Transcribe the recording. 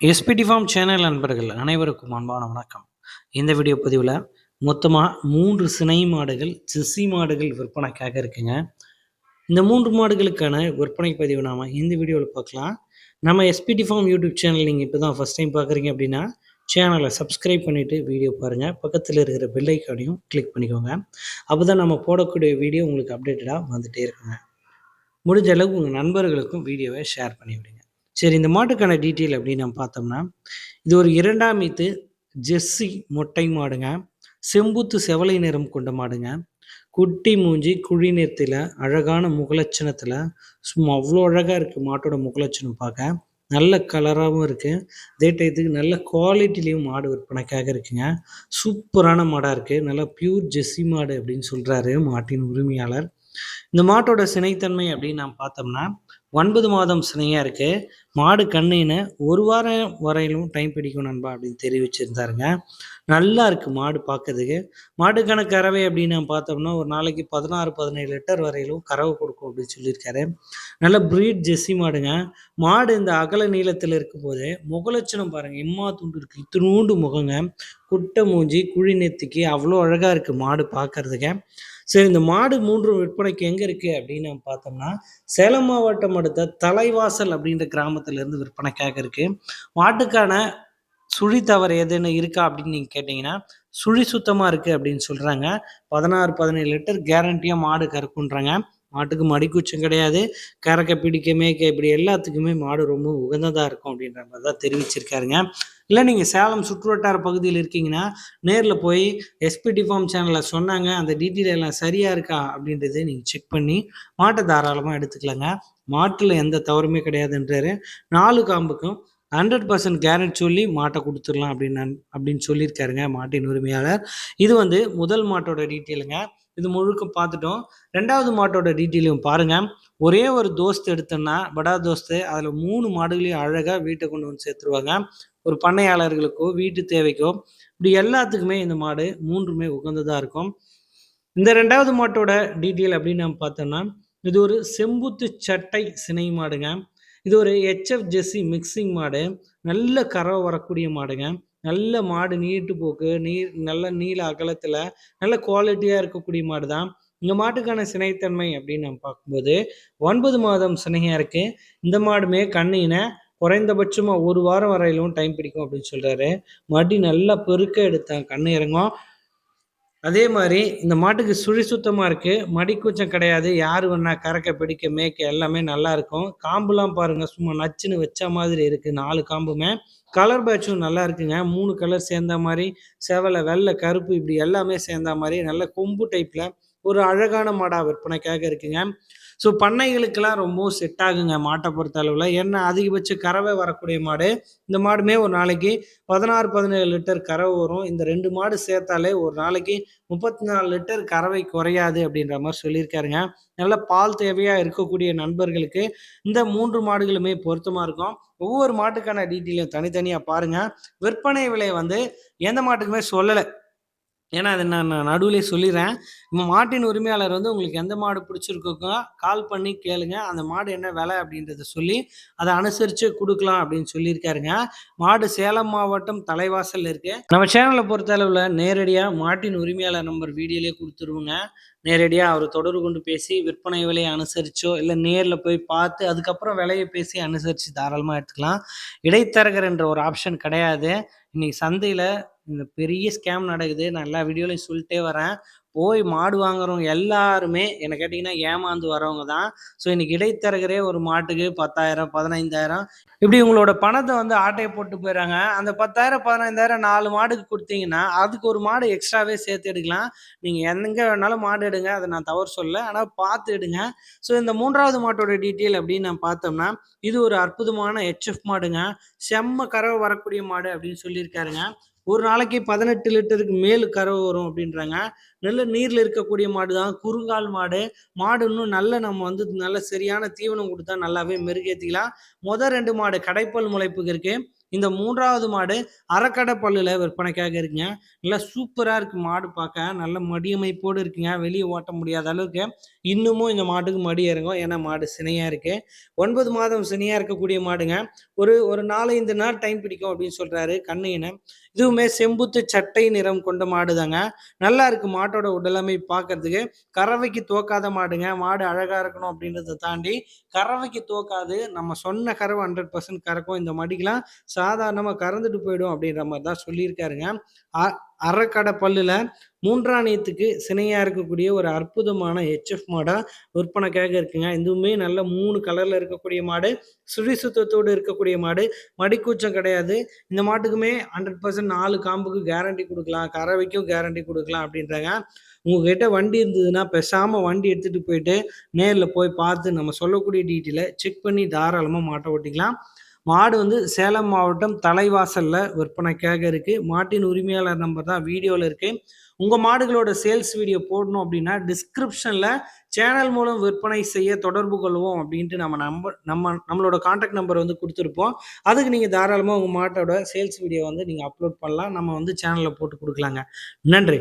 SPD form channel நண்பர்கள் அனைவருக்கும் அன்பான வணக்கம். இந்த வீடியோ பதிவில் மொத்தமாக 3 சினை மாடுகள், ஜெர்சி மாடுகள் விற்பனைக்காக இருக்குங்க. இந்த 3 மாடுகளுக்கான விற்பனை பதிவு நாம் இந்த வீடியோவில் பார்க்கலாம். நம்ம எஸ்பிடி ஃபார்ம் யூடியூப் சேனல் நீங்கள் இப்போ தான் ஃபஸ்ட் டைம் பார்க்குறீங்க அப்படின்னா சேனலை சப்ஸ்கிரைப் பண்ணிவிட்டு வீடியோ பாருங்கள். பக்கத்தில் இருக்கிற பெல் ஐக்கானையும் கிளிக் பண்ணிக்கோங்க. அப்போ தான் நம்ம போடக்கூடிய வீடியோ உங்களுக்கு அப்டேட்டடாக வந்துகிட்டே இருக்குங்க. முடிஞ்ச அளவுக்கு உங்கள் நண்பர்களுக்கும் வீடியோவை ஷேர் பண்ணி விடுங்க. சரி, இந்த மாட்டுக்கான டீட்டெயில் அப்படின்னு நம்ம பார்த்தோம்னா, இது ஒரு 2ஆம் ஈத்து ஜெர்சி மொட்டை மாடுங்க. செம்புத்து செவலை நிறம் கொண்ட மாடுங்க. குட்டி மூஞ்சி, குழி நிறத்தில், அழகான முகலட்சணத்தில், சும்மா அவ்வளோ அழகாக இருக்குது மாட்டோட முகலட்சணம் பார்க்க. நல்ல கலராகவும் இருக்குது. அதே டயத்துக்கு நல்ல குவாலிட்டிலையும் மாடு விற்பனைக்காக இருக்குங்க. சூப்பரான மாடாக இருக்குது. நல்லா பியூர் ஜெர்சி மாடு அப்படின்னு சொல்கிறாரு மாட்டின் உரிமையாளர். இந்த மாட்டோட சினைத்தன்மை அப்படின்னு நாம் பார்த்தோம்னா 9 மாதம் சினையாக இருக்குது. மாடு கண்ணின்னு 1 வாரம் வரையிலும் டைம் பிடிக்கும் நண்பா அப்படின்னு தெரிவிச்சிருந்தாருங்க. நல்லா இருக்குது மாடு பார்க்கறதுக்கு. மாட்டுக்கான கறவை அப்படின்னு நம்ம பார்த்தோம்னா ஒரு நாளைக்கு 16-17 லிட்டர் வரையிலும் கறவை கொடுக்கும் அப்படின்னு சொல்லியிருக்காரு. நல்ல ப்ரீட் ஜெர்சி மாடுங்க. மாடு இந்த அகல நீளத்தில் இருக்கும்போது முகலட்சணம் பாருங்கள், எம்மா துண்டு இருக்குது. இத்தினூண்டு முகங்க, குட்டை மூஞ்சி, குழி நெத்திக்கு அவ்வளோ அழகாக இருக்குது மாடு பார்க்கறதுக்கு. சரி, இந்த மாடு 3 விற்பனைக்கு எங்கே இருக்குது அப்படின்னு நம்ம பார்த்தோம்னா சேலம் மாவட்டம் அடுத்த தலைவாசல் அப்படின்ற கிராமத்திலேருந்து விற்பனைக்காக இருக்குது. மாட்டுக்கான சுழி தவறு எதுன்னு இருக்கா அப்படின்னு நீங்கள் கேட்டிங்கன்னா சுழி சுத்தமாக இருக்குது அப்படின்னு சொல்கிறாங்க. 16-17 லிட்டர் கேரண்டியாக மாடு கறக்குன்றாங்க. மாட்டுக்கு மடிக்குச்சம் கிடையாது, கறக்க பிடிக்க மேய்க்க இப்படி எல்லாத்துக்குமே மாடு ரொம்ப உகந்ததாக இருக்கும் அப்படின்ற மாதிரி தான் தெரிவிச்சிருக்காருங்க. இல்லை நீங்கள் சேலம் சுற்றுவட்டார பகுதியில் இருக்கீங்கன்னா நேரில் போய் எஸ்பிடி ஃபார்ம் சேனலில் சொன்னாங்க, அந்த டீட்டெயில் எல்லாம் சரியாக இருக்கா அப்படின்றத நீங்கள் செக் பண்ணி மாட்டை தாராளமாக எடுத்துக்கலாங்க. மாட்டில் எந்த தவறுமே கிடையாதுன்றாரு. 4 காம்புக்கும் 100% கேரண்டி சொல்லி மாட்டை கொடுத்துடலாம் அப்படின்னு சொல்லியிருக்காருங்க மாட்டின் உரிமையாளர். இது முதல் மாட்டோட டீட்டெயிலுங்க. இது முழுக்க பார்த்துட்டோம். 2வது மாட்டோட டீட்டெயிலையும் பாருங்கள். ஒரே ஒரு தோஸ்து எடுத்தோன்னா படா தோஸ்து, அதில் 3 மாடுகளையும் அழகாக வீட்டை கொண்டு வந்து சேர்த்துருவாங்க. ஒரு பண்ணையாளர்களுக்கோ வீட்டு தேவைக்கோ இப்படி எல்லாத்துக்குமே இந்த மாடு 3மே உகந்ததாக இருக்கும். இந்த 2வது மாட்டோட டீட்டெயில் அப்படின்னு நம்ம பார்த்தோம்னா இது ஒரு செம்புத்து சட்டை சினை மாடுங்க. இது ஒரு HF ஜெர்சி மிக்சிங் மாடு. நல்ல கறவை வரக்கூடிய மாடுங்க. நல்ல மாடு நீட்டு போக்கு, நல்ல நீள அகலத்தில் நல்ல குவாலிட்டியாக இருக்கக்கூடிய மாடு தான். இந்த மாட்டுக்கான சினைத்தன்மை அப்படின்னு நம்ம பார்க்கும்போது 9 மாதம் சினையாக இருக்குது. இந்த மாடுமே கண்ணினை குறைந்தபட்சமாக 1 வாரம் வரையிலும் டைம் பிடிக்கும் அப்படின்னு சொல்கிறாரு. மடி நல்லா பெருக்க எடுத்தேன், கண்ணு இறங்கும். அதே மாதிரி இந்த மாட்டுக்கு சுழி சுத்தமாக இருக்குது, மடிக்கூச்சம் கிடையாது. யார் வேணா கறக்க பிடிக்க மேய்க்க எல்லாமே நல்லா இருக்கும். காம்புலாம் பாருங்கள், சும்மா நச்சுன்னு வச்ச மாதிரி இருக்குது. 4 காம்புமே கலர் பேட்சும் நல்லா இருக்குங்க. 3 கலர் சேர்ந்த மாதிரி, செவலை, வெள்ளை, கருப்பு இப்படி எல்லாமே சேர்ந்த மாதிரி நல்ல கொம்பு டைப்பில் ஒரு அழகான மாடாக விற்பனைக்காக இருக்குங்க. ஸோ பண்ணைகளுக்கெல்லாம் ரொம்பவும் செட் ஆகுங்க மாட்டை பொறுத்த அளவில். ஏன்னா அதிகபட்ச கறவை வரக்கூடிய மாடு. இந்த மாடுமே ஒரு நாளைக்கு 16-17 லிட்டர் கறவை வரும். இந்த 2 மாடு சேர்த்தாலே ஒரு நாளைக்கு 34 லிட்டர் கறவை குறையாது அப்படின்ற மாதிரி சொல்லியிருக்காருங்க. நல்ல பால் தேவையாக இருக்கக்கூடிய நண்பர்களுக்கு இந்த 3 மாடுகளுமே பொருத்தமாக இருக்கும். ஒவ்வொரு மாட்டுக்கான டீட்டெயிலையும் தனித்தனியாக பாருங்கள். விற்பனை விலை எந்த மாட்டுக்குமே சொல்லலை. ஏன்னா அதை நான் நடுவிலே சொல்லிடுறேன். மாட்டின் உரிமையாளர் உங்களுக்கு எந்த மாடு பிடிச்சிருக்கோ கால் பண்ணி கேளுங்க. அந்த மாடு என்ன விலை அப்படின்றத சொல்லி அதை அனுசரித்து கொடுக்கலாம் அப்படின்னு சொல்லியிருக்காருங்க. மாடு சேலம் மாவட்டம் தலைவாசலில் இருக்கு. நம்ம சேனலை பொறுத்த அளவில் நேரடியாக மாட்டின் உரிமையாளர் நம்பர் வீடியோலேயே கொடுத்துருவோங்க. நேரடியாக அவர் தொடர்பு கொண்டு பேசி விற்பனை விலையை அனுசரிச்சோ இல்லை நேரில் போய் பார்த்து அதுக்கப்புறம் விலையை பேசி அனுசரித்து தாராளமாக எடுத்துக்கலாம். இடைத்தரகர் என்ற ஒரு ஆப்ஷன் கிடையாது. இன்னைக்கு சந்தையில் இந்த பெரிய ஸ்கேம் நடக்குது. நான் எல்லா வீடியோலையும் சொல்லிட்டே வரேன். போய் மாடு வாங்குறவங்க எல்லாருமே என்ன கேட்டிங்கன்னா ஏமாந்து வரவங்க தான். ஸோ இன்னைக்கு இடைத்தரகரே ஒரு மாட்டுக்கு 10,000 15,000 இப்படி உங்களோட பணத்தை ஆட்டையை போட்டு போயிடுறாங்க. அந்த 10,000 15,000 4 மாடுக்கு கொடுத்தீங்கன்னா அதுக்கு ஒரு மாடு எக்ஸ்ட்ராவே சேர்த்து எடுக்கலாம். நீங்கள் எங்கே வேணாலும் மாடு எடுங்க, அதை நான் தவறு சொல்லலை, ஆனால் பார்த்து எடுங்க. ஸோ இந்த 3வது மாட்டோட டீட்டெயில் அப்படின்னு நம்ம பார்த்தோம்னா இது ஒரு அற்புதமான HF மாடுங்க. செம்ம கறவை வரக்கூடிய மாடு அப்படின்னு சொல்லியிருக்காருங்க. ஒரு நாளைக்கு 18 லிட்டருக்கு மேல் கறவை வரும் அப்படின்றாங்க. நல்ல நீரில் இருக்கக்கூடிய மாடு தான், குறுங்கால் மாடு. மாடு இன்னும் நம்ம நல்ல சரியான தீவனம் கொடுத்தா நல்லாவே மெருகேற்றிக்கலாம். 2 மாடு கடைப்பல் முளைப்புக்கு இருக்கு. இந்த 3வது மாடு அரைக்கடை பல்லுல விற்பனைக்காக இருக்குங்க. நல்லா சூப்பரா இருக்கு மாடு பார்க்க. நல்ல மடியமைப்போடு இருக்குங்க. வெளிய ஓட்ட முடியாத அளவுக்கு இன்னமும் இந்த மாட்டுக்கு மடி இறங்கும். ஏன்னா மாடு சினையா இருக்கு. 9 மாதம் சினையா இருக்கக்கூடிய மாடுங்க. ஒரு 4, 5 நாள் டைம் பிடிக்கும் அப்படின்னு சொல்றாரு. கண்ணு இன. இதுவுமே செம்புத்து சட்டை நிறம் கொண்ட மாடுதாங்க. நல்லா இருக்கு மாட்டோட உடலமை பார்க்கறதுக்கு. கறவைக்கு தோக்காத மாடுங்க. மாடு அழகா இருக்கணும் அப்படின்றத தாண்டி கறவைக்கு தோக்காது. நம்ம சொன்ன கறவை 100% கறக்கும். இந்த மடிக்கெல்லாம் சாதாரணமா கறந்துட்டு போயிடும் அப்படின்ற மாரி தான் சொல்லியிருக்காருங்க. அ அரைக்கடை பல்லுல 3ஆம் நீத்துக்கு சினையா இருக்கக்கூடிய ஒரு அற்புதமான HF மாடா விற்பனைக்காக இருக்குங்க. இதுவுமே நல்ல 3 கலர்ல இருக்கக்கூடிய மாடு. சுழி சுத்தத்தோடு இருக்கக்கூடிய மாடு. மடிக்கூச்சம் கிடையாது. இந்த மாட்டுக்குமே 100% 4 காம்புக்கு கேரண்டி குடுக்கலாம். கறவைக்கும் கேரண்டி குடுக்கலாம் அப்படின்றாங்க. உங்ககிட்ட வண்டி இருந்ததுன்னா, பேசாம வண்டி எடுத்துட்டு போயிட்டு, நேர்ல போய் பார்த்து நம்ம சொல்லக்கூடிய டீட்டெயில செக் பண்ணி தாராளமா மாட்ட ஓட்டிக்கலாம். மாடு வந்து சேலம் மாவட்டம் தலைவாசல்ல விற்பனைக்காக இருக்கு. மாட்டின் உரிமையாளர் நம்பர் தான் வீடியோல இருக்கு. உங்க மாடுகளோட சேல்ஸ் வீடியோ போடணும் அப்படின்னா, டிஸ்கிரிப்ஷன்ல சேனல் மூலம் விற்பனை செய்ய தொடர்பு கொள்வோம் அப்படின்ட்டு நம்மளோட கான்டாக்ட் நம்பர் வந்து குடுத்துருப்போம். அதுக்கு நீங்க தாராளமா உங்க மாட்டோட சேல்ஸ் வீடியோ வந்து நீங்க அப்லோட் பண்ணலாம். நம்ம வந்து சேனல்ல போட்டு குடுக்கலாங்க. நன்றி.